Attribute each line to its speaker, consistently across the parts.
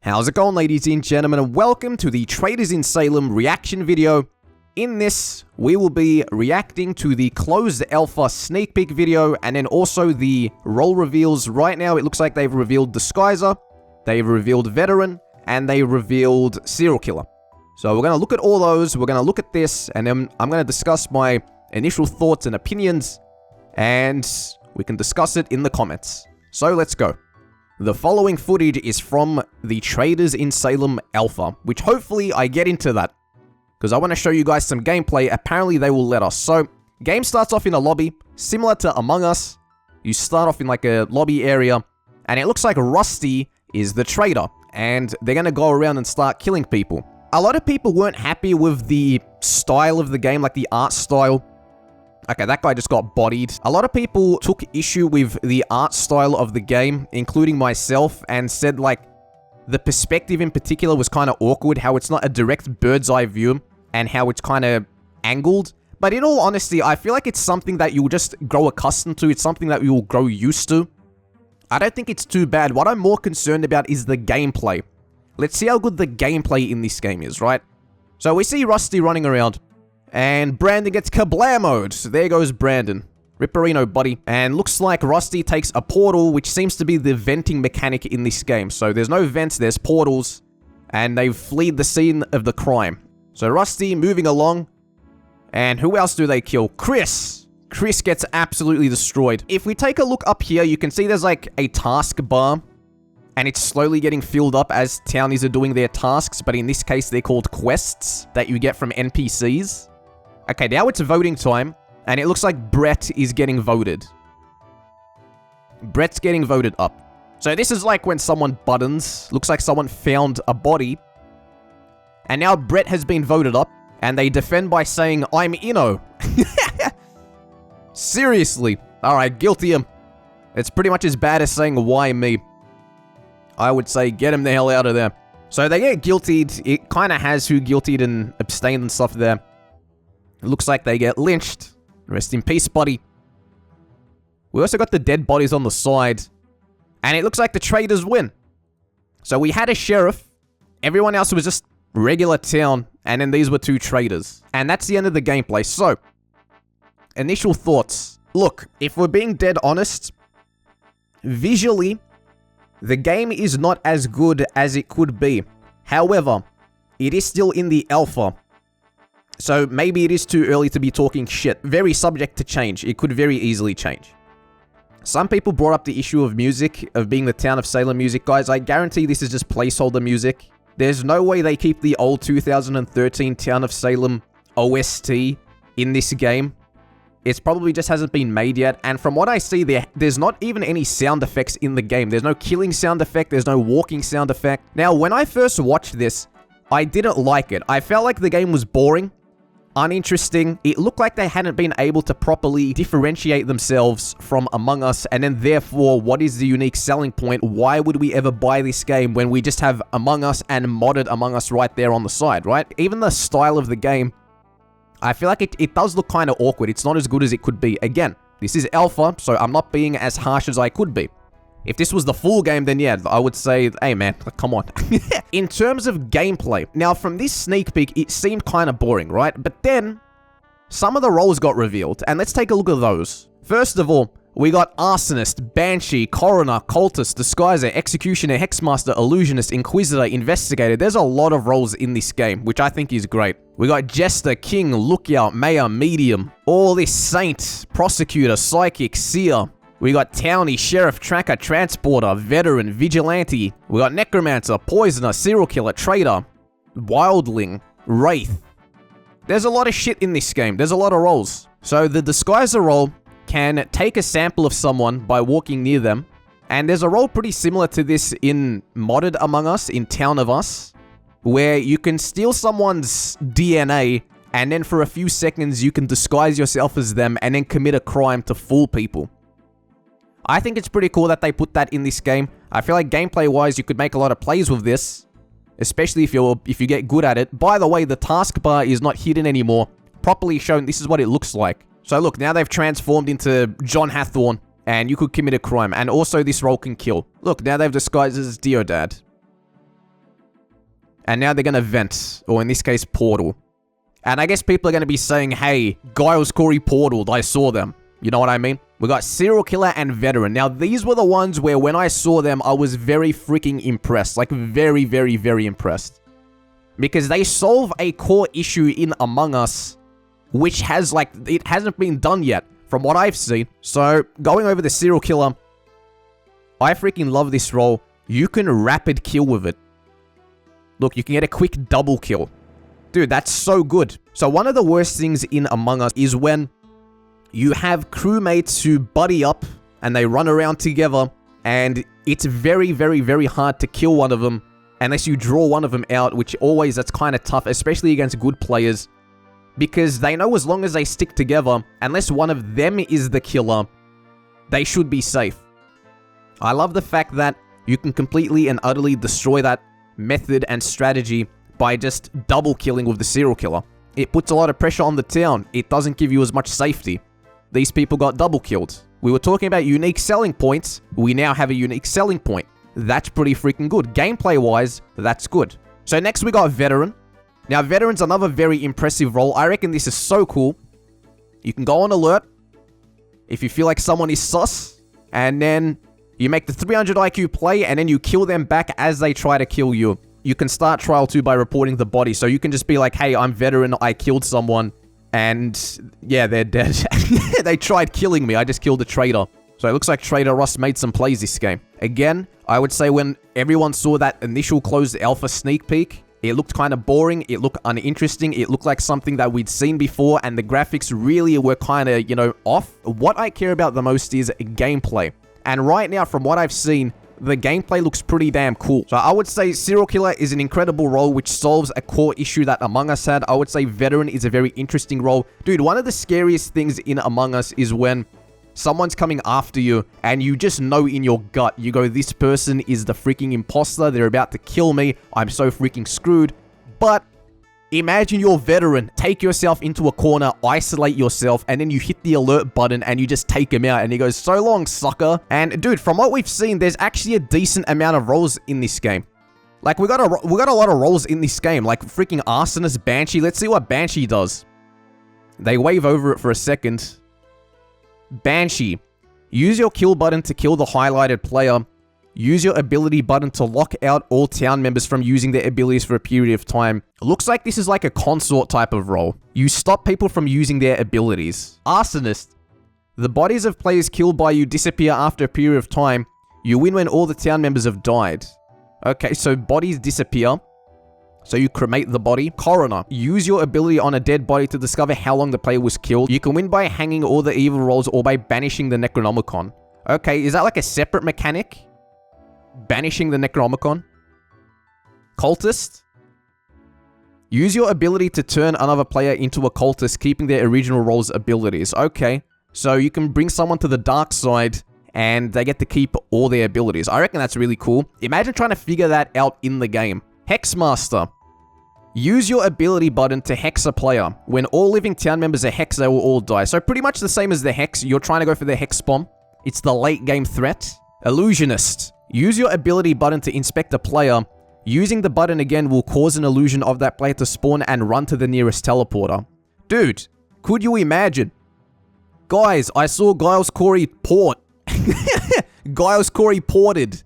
Speaker 1: How's it going, ladies and gentlemen, and welcome to the Traitors in Salem reaction video. In this, we will be reacting to the closed alpha sneak peek video, and then also the role reveals. Right now, it looks like they've revealed Disguiser, they've revealed Veteran, and they revealed Serial Killer. So we're going to look at all those, we're going to look at this, and then I'm going to discuss my initial thoughts and opinions, and we can discuss it in the comments. So let's go. The following footage is from the Traitors in Salem alpha, which hopefully I get into that, because I want to show you guys some gameplay. Apparently they will let us. So, game starts off in a lobby, similar to Among Us. You start off in like a lobby area, and it looks like Rusty is the traitor, and they're going to go around and start killing people. A lot of people weren't happy with the style of the game, like the art style. Okay, that guy just got bodied. A lot of people took issue with the art style of the game, including myself, and said, like, the perspective in particular was kind of awkward, how it's not a direct bird's eye view, and how it's kind of angled. But in all honesty, I feel like it's something that you'll just grow accustomed to. It's something that you'll grow used to. I don't think it's too bad. What I'm more concerned about is the gameplay. Let's see how good the gameplay in this game is, right? So we see Rusty running around. And Brandon gets kablamoed. So there goes Brandon. Ripperino, buddy. And looks like Rusty takes a portal, which seems to be the venting mechanic in this game. So there's no vents, there's portals. And they've fled the scene of the crime. So Rusty moving along. And who else do they kill? Chris. Chris gets absolutely destroyed. If we take a look up here, you can see there's like a task bar. And it's slowly getting filled up as townies are doing their tasks. But in this case, they're called quests that you get from NPCs. Okay, now it's voting time, and it looks like Brett is getting voted. Brett's getting voted up. So this is like when someone buttons. Looks like someone found a body. And now Brett has been voted up, and they defend by saying, I'm Inno. Seriously. Alright, guilty him. It's pretty much as bad as saying, why me? I would say, get him the hell out of there. So they get guiltied. It kind of has who guiltied and abstained and stuff there. It looks like they get lynched. Rest in peace, buddy. We also got the dead bodies on the side. And it looks like the traitors win. So we had a sheriff. Everyone else was just regular town. And then these were two traitors. And that's the end of the gameplay. So, initial thoughts. Look, if we're being dead honest, visually, the game is not as good as it could be. However, it is still in the alpha. So maybe it is too early to be talking shit. Very subject to change. It could very easily change. Some people brought up the issue of music, of being the Town of Salem music. Guys, I guarantee this is just placeholder music. There's no way they keep the old 2013 Town of Salem OST in this game. It probably just hasn't been made yet. And from what I see, there's not even any sound effects in the game. There's no killing sound effect. There's no walking sound effect. Now, when I first watched this, I didn't like it. I felt like the game was boring. Uninteresting. It looked like they hadn't been able to properly differentiate themselves from Among Us, and then therefore, what is the unique selling point? Why would we ever buy this game when we just have Among Us and modded Among Us right there on the side, right? Even the style of the game, I feel like it does look kind of awkward. It's not as good as it could be. Again, this is alpha, so I'm not being as harsh as I could be. If this was the full game, then yeah, I would say, hey man, come on. In terms of gameplay, now from this sneak peek, it seemed kind of boring, right? But then, some of the roles got revealed, and let's take a look at those. First of all, we got Arsonist, Banshee, Coroner, Cultist, Disguiser, Executioner, Hexmaster, Illusionist, Inquisitor, Investigator. There's a lot of roles in this game, which I think is great. We got Jester, King, Lookout, Mayor, Medium, all this Saint, Prosecutor, Psychic, Seer. We got Townie, Sheriff, Tracker, Transporter, Veteran, Vigilante. We got Necromancer, Poisoner, Serial Killer, Traitor, Wildling, Wraith. There's a lot of shit in this game. There's a lot of roles. So the Disguiser role can take a sample of someone by walking near them. And there's a role pretty similar to this in modded Among Us, in Town of Us, where you can steal someone's DNA, and then for a few seconds you can disguise yourself as them and then commit a crime to fool people. I think it's pretty cool that they put that in this game. I feel like gameplay-wise, you could make a lot of plays with this, especially if you get good at it. By the way, the taskbar is not hidden anymore. Properly shown, this is what it looks like. So look, now they've transformed into John Hathorne, and you could commit a crime. And also, this role can kill. Look, now they've disguised as Deodad. And now they're going to vent, or in this case, portal. And I guess people are going to be saying, hey, Giles Corey portaled, I saw them. You know what I mean? We got Serial Killer and Veteran. Now, these were the ones where when I saw them, I was very freaking impressed. Like, very, very, very impressed. Because they solve a core issue in Among Us, which has, like, it hasn't been done yet, from what I've seen. So, going over the Serial Killer, I freaking love this role. You can rapid kill with it. Look, you can get a quick double kill. Dude, that's so good. So, one of the worst things in Among Us is when you have crewmates who buddy up and they run around together, and it's very, very, very hard to kill one of them unless you draw one of them out, which always, that's kind of tough, especially against good players, because they know as long as they stick together, unless one of them is the killer, they should be safe. I love the fact that you can completely and utterly destroy that method and strategy by just double killing with the serial killer. It puts a lot of pressure on the town. It doesn't give you as much safety. These people got double killed. We were talking about unique selling points. We now have a unique selling point. That's pretty freaking good. Gameplay-wise, that's good. So next we got Veteran. Now, Veteran's another very impressive role. I reckon this is so cool. You can go on alert if you feel like someone is sus, and then you make the 300 IQ play, and then you kill them back as they try to kill you. You can start Trial 2 by reporting the body, so you can just be like, hey, I'm Veteran, I killed someone, and yeah, they're dead. They tried killing me, I just killed a traitor. So it looks like Traitor Ross made some plays this game. Again, I would say when everyone saw that initial closed alpha sneak peek, it looked kind of boring, it looked uninteresting, it looked like something that we'd seen before, and the graphics really were kind of, you know, off. What I care about the most is gameplay. And right now, from what I've seen, the gameplay looks pretty damn cool. So I would say Serial Killer is an incredible role which solves a core issue that Among Us had. I would say Veteran is a very interesting role. Dude, one of the scariest things in Among Us is when someone's coming after you and you just know in your gut, you go, this person is the freaking imposter, they're about to kill me, I'm so freaking screwed. But imagine you're Veteran, take yourself into a corner, isolate yourself, and then you hit the alert button and you just take him out and he goes, so long, sucker. And dude, from what we've seen, there's actually a decent amount of roles in this game. Like, we got a lot of roles in this game, like freaking Arsonist, Banshee. Let's see what Banshee does. They wave over it for a second. Banshee. Use your kill button to kill the highlighted player. Use your ability button to lock out all town members from using their abilities for a period of time. Looks like this is like a consort type of role. You stop people from using their abilities. Arsonist. The bodies of players killed by you disappear after a period of time. You win when all the town members have died. Okay, so bodies disappear. So you cremate the body. Coroner. Use your ability on a dead body to discover how long the player was killed. You can win by hanging all the evil rolls or by banishing the Necronomicon. Okay, is that like a separate mechanic? Banishing the Necronomicon. Cultist. Use your ability to turn another player into a cultist, keeping their original role's abilities. Okay, so you can bring someone to the dark side and they get to keep all their abilities. I reckon that's really cool. Imagine trying to figure that out in the game. Hexmaster. Use your ability button to hex a player. When all living town members are hexed, they will all die. So pretty much the same as the hex. You're trying to go for the hex bomb. It's the late game threat. Illusionist. Use your ability button to inspect a player. Using the button again will cause an illusion of that player to spawn and run to the nearest teleporter. Dude, could you imagine? Guys, I saw Giles Corey port. Giles Corey ported.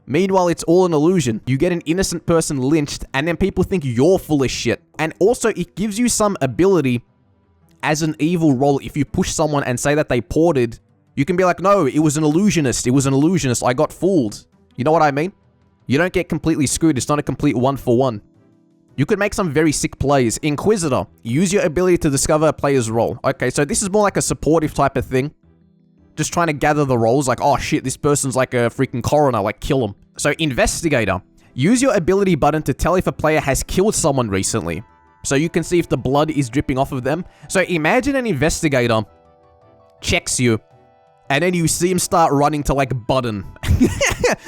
Speaker 1: Meanwhile, it's all an illusion. You get an innocent person lynched, and then people think you're full of shit. And also, it gives you some ability as an evil role. If you push someone and say that they ported, you can be like, no, it was an illusionist. It was an illusionist. I got fooled. You know what I mean? You don't get completely screwed. It's not a complete one-for-one. You could make some very sick plays. Inquisitor. Use your ability to discover a player's role. Okay, so this is more like a supportive type of thing. Just trying to gather the roles, like, oh shit, this person's like a freaking coroner, like, kill him. So, Investigator. Use your ability button to tell if a player has killed someone recently. So you can see if the blood is dripping off of them. So imagine an investigator checks you, and then you see him start running to, like, button.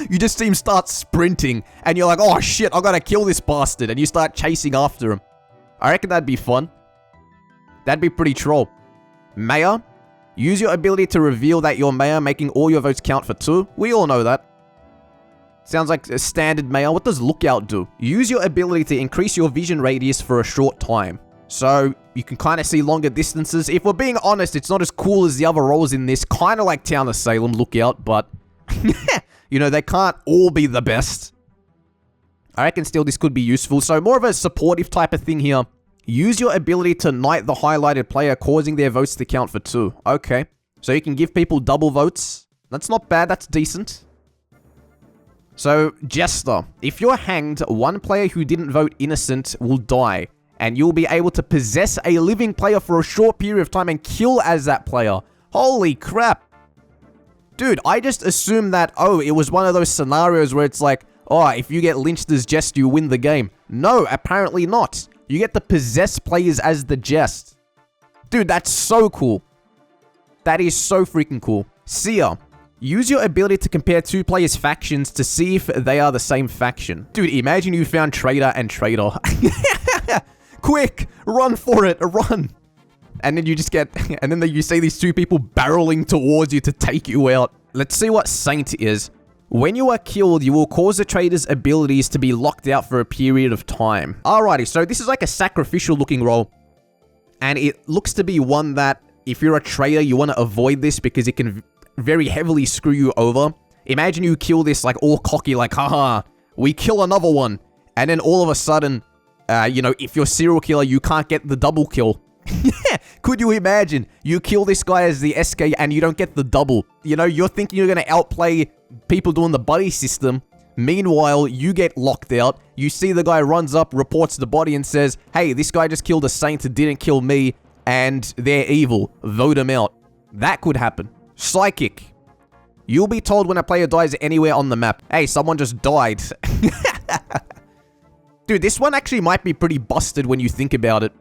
Speaker 1: You just see him start sprinting, and you're like, oh shit, I gotta kill this bastard, and you start chasing after him. I reckon that'd be fun. That'd be pretty troll. Mayor. Use your ability to reveal that you're mayor, making all your votes count for 2. We all know that. Sounds like a standard mail. What does Lookout do? Use your ability to increase your vision radius for a short time. So you can kind of see longer distances. If we're being honest, it's not as cool as the other roles in this. Kind of like Town of Salem, Lookout, but you know, they can't all be the best. I reckon still this could be useful. So more of a supportive type of thing here. Use your ability to knight the highlighted player, causing their votes to count for 2. Okay. So you can give people double votes. That's not bad. That's decent. So, Jester. If you're hanged, one player who didn't vote innocent will die. And you'll be able to possess a living player for a short period of time and kill as that player. Holy crap. Dude, I just assumed that, oh, it was one of those scenarios where it's like, oh, if you get lynched as Jest, you win the game. No, apparently not. You get to possess players as the Jest. Dude, that's so cool. That is so freaking cool. Seer. Use your ability to compare 2 players' factions to see if they are the same faction. Dude, imagine you found Traitor and Traitor. Quick, run for it, run. And then you just get, and then you see these 2 people barreling towards you to take you out. Let's see what Saint is. When you are killed, you will cause the traitor's abilities to be locked out for a period of time. Alrighty, so this is like a sacrificial looking role. And it looks to be one that, if you're a traitor, you want to avoid this because it can very heavily screw you over. Imagine you kill this like all cocky, like, haha, we kill another one. And then all of a sudden, you know, if you're a serial killer, you can't get the double kill. Could you imagine? You kill this guy as the SK and you don't get the double. You know, you're thinking you're going to outplay people doing the buddy system. Meanwhile, you get locked out. You see the guy runs up, reports the body and says, hey, this guy just killed a saint that didn't kill me and they're evil. Vote him out. That could happen. Psychic. You'll be told when a player dies anywhere on the map. Hey, someone just died. Dude, this one actually might be pretty busted when you think about it.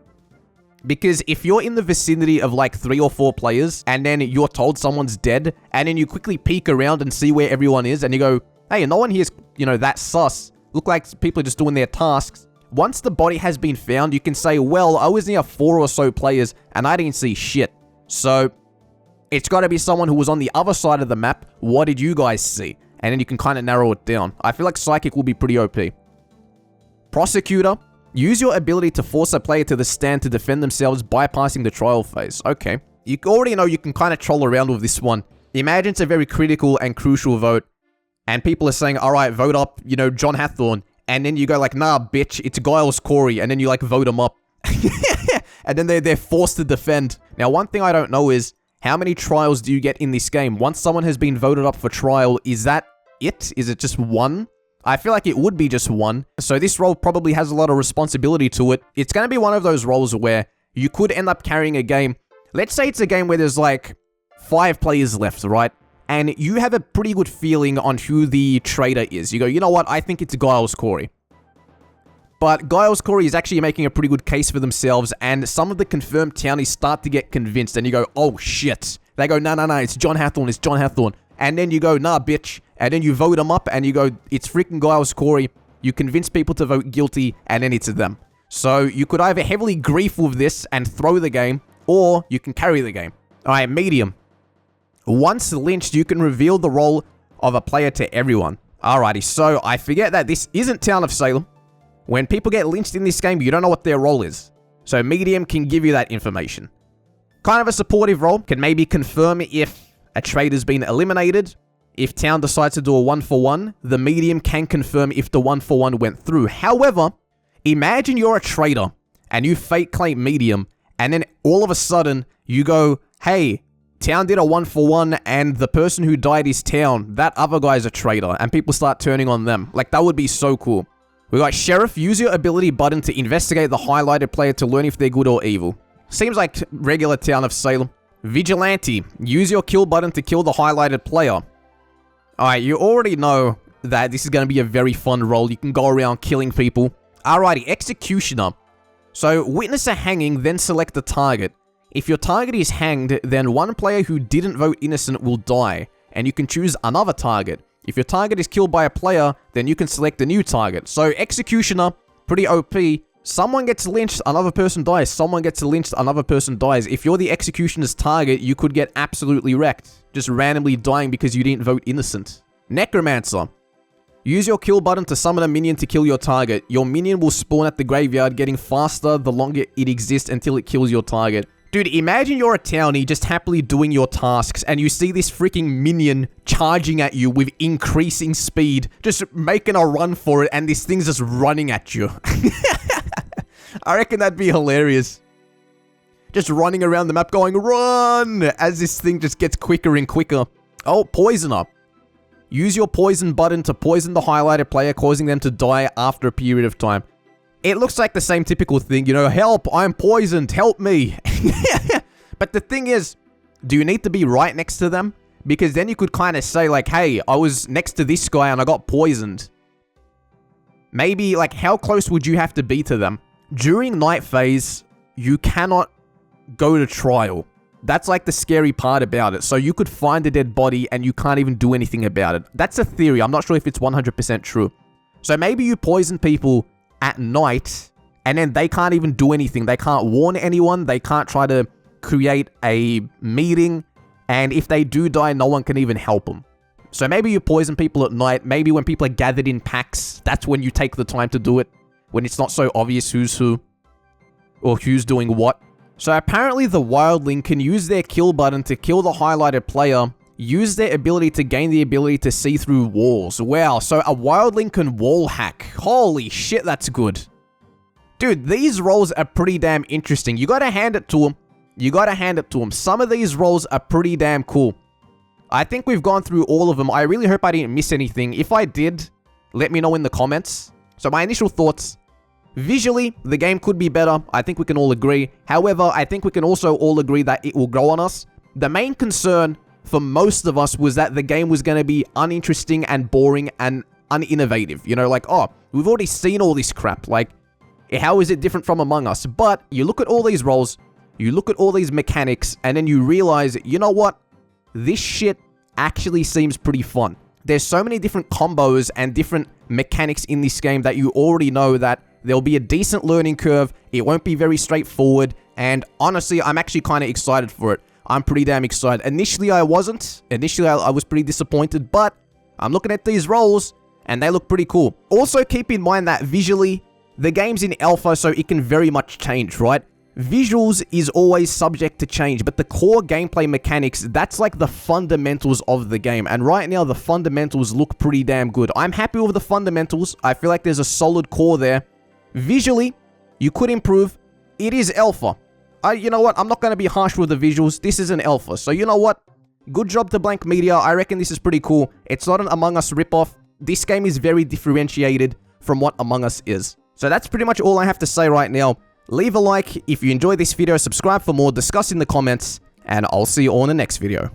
Speaker 1: Because if you're in the vicinity of like 3 or 4 players, and then you're told someone's dead, and then you quickly peek around and see where everyone is, and you go, hey, no one here's, you know, that sus. Look like people are just doing their tasks. Once the body has been found, you can say, well, I was near 4 or so players, and I didn't see shit. So, it's got to be someone who was on the other side of the map. What did you guys see? And then you can kind of narrow it down. I feel like Psychic will be pretty OP. Prosecutor. Use your ability to force a player to the stand to defend themselves, bypassing the trial phase. Okay. You already know you can kind of troll around with this one. Imagine it's a very critical and crucial vote, and people are saying, alright, vote up, you know, John Hathorne. And then you go like, nah, bitch, it's Giles Corey. And then you like vote him up. And then they're forced to defend. Now, one thing I don't know is, how many trials do you get in this game? Once someone has been voted up for trial, is that it? Is it just 1? I feel like it would be just 1. So this role probably has a lot of responsibility to it. It's going to be one of those roles where you could end up carrying a game. Let's say it's a game where there's like 5 players left, right? And you have a pretty good feeling on who the traitor is. You go, you know what? I think it's Giles Corey. But Giles Corey is actually making a pretty good case for themselves, and some of the confirmed townies start to get convinced, and you go, oh shit. They go, no, it's John Hathorne, it's John Hathorne. And then you go, nah, bitch. And then you vote them up, and you go, it's freaking Giles Corey. You convince people to vote guilty, and then it's them. So you could either heavily grief with this and throw the game, or you can carry the game. Alright, medium. Once lynched, you can reveal the role of a player to everyone. Alrighty, so I forget that this isn't Town of Salem. When people get lynched in this game, you don't know what their role is. So medium can give you that information. Kind of a supportive role, can maybe confirm if a traitor's been eliminated. If Town decides to do a 1-for-1, the medium can confirm if the 1-for-1 went through. However, imagine you're a traitor and you fake claim medium, and then all of a sudden you go, hey, Town did a 1-for-1 and the person who died is Town. That other guy's a traitor, and people start turning on them. Like, that would be so cool. We got Sheriff. Use your ability button to investigate the highlighted player to learn if they're good or evil. Seems like regular Town of Salem. Vigilante. Use your kill button to kill the highlighted player. Alright, you already know that this is going to be a very fun role. You can go around killing people. Alrighty, Executioner. So, witness a hanging, then select the target. If your target is hanged, then one player who didn't vote innocent will die, and you can choose another target. If your target is killed by a player, then you can select a new target. So, Executioner, pretty OP. Someone gets lynched, another person dies. Someone gets lynched, another person dies. If you're the Executioner's target, you could get absolutely wrecked. Just randomly dying because you didn't vote innocent. Necromancer. Use your kill button to summon a minion to kill your target. Your minion will spawn at the graveyard, getting faster the longer it exists until it kills your target. Dude, imagine you're a townie just happily doing your tasks and you see this freaking minion charging at you with increasing speed, just making a run for it, and this thing's just running at you. I reckon that'd be hilarious. Just running around the map going, run, as this thing just gets quicker and quicker. Oh, Poisoner. Use your poison button to poison the highlighted player, causing them to die after a period of time. It looks like the same typical thing, you know, help, I'm poisoned, help me. But the thing is, do you need to be right next to them? Because then you could kind of say like, hey, I was next to this guy and I got poisoned. Maybe, like, how close would you have to be to them? During night phase, you cannot go to trial. That's like the scary part about it. So you could find a dead body and you can't even do anything about it. That's a theory. I'm not sure if it's 100% true. So maybe you poison people at night, and then they can't even do anything. They can't warn anyone. They can't try to create a meeting. And if they do die, no one can even help them. So maybe you poison people at night. Maybe when people are gathered in packs, that's when you take the time to do it. When it's not so obvious who's who, or who's doing what. So apparently the wildling can use their kill button to kill the highlighted player, use their ability to gain the ability to see through walls. Wow, so a wildling can wall hack. Holy shit, that's good. Dude, these roles are pretty damn interesting. You gotta hand it to them. You gotta hand it to them. Some of these roles are pretty damn cool. I think we've gone through all of them. I really hope I didn't miss anything. If I did, let me know in the comments. So my initial thoughts. Visually, the game could be better. I think we can all agree. However, I think we can also all agree that it will grow on us. The main concern for most of us was that the game was going to be uninteresting and boring and uninnovative. You know, like, oh, we've already seen all this crap. Like, how is it different from Among Us? But you look at all these roles, you look at all these mechanics, and then you realize, you know what? This shit actually seems pretty fun. There's so many different combos and different mechanics in this game that you already know that there'll be a decent learning curve. It won't be very straightforward. And honestly, I'm actually kind of excited for it. I'm pretty damn excited. Initially, I wasn't. Initially, I was pretty disappointed. But I'm looking at these roles, and they look pretty cool. Also, keep in mind that visually, the game's in alpha, so it can very much change, right? Visuals is always subject to change, but the core gameplay mechanics, that's like the fundamentals of the game. And right now, the fundamentals look pretty damn good. I'm happy with the fundamentals. I feel like there's a solid core there. Visually, you could improve. It is alpha. You know what? I'm not going to be harsh with the visuals. This is an alpha. So you know what? Good job to Blank Media. I reckon this is pretty cool. It's not an Among Us ripoff. This game is very differentiated from what Among Us is. So that's pretty much all I have to say right now. Leave a like if you enjoyed this video, subscribe for more, discuss in the comments, and I'll see you all in the next video.